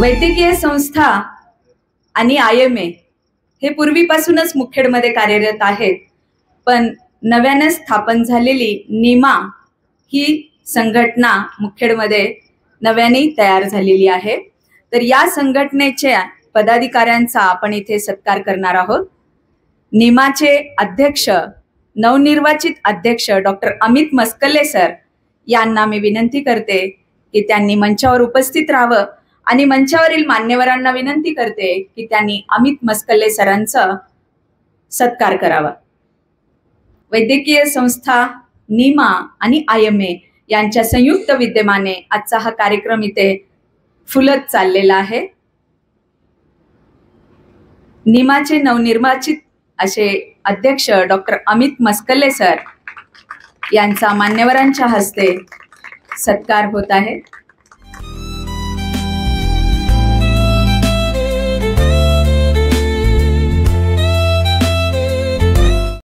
वैद्यकीय संस्था आणि IMA हे पूर्वीपासूनच मुखेडमध्ये कार्यरत आहेत, पण नव्याने स्थापन झालेली निमा ही संघटना मुखेडमध्ये नव्याने तयार झालेली आहे। तर या संघटनेच्या पदाधिकाऱ्यांचा आपण इथे सत्कार करणार आहोत। निमाचे अध्यक्ष, नवनिर्वाचित अध्यक्ष डॉक्टर अमित मस्कल्ले सर यांना मी विनंती करते की त्यांनी मंचावर उपस्थित राहावं आणि मंचावरील मान्यवरांना विनंती करते की त्यांनी अमित मस्कल्ले सरांचा सत्कार करावा। वैद्यकीय संस्था निमा आणि IMA यांच्या संयुक्त विद्यमाने आजचा हा कार्यक्रम इथे फुलत चाललेला आहे। निमाचे नवनिर्वाचित असे अध्यक्ष डॉक्टर अमित मस्कल्ले सर यांचा मान्यवरांच्या हस्ते सत्कार होत आहे।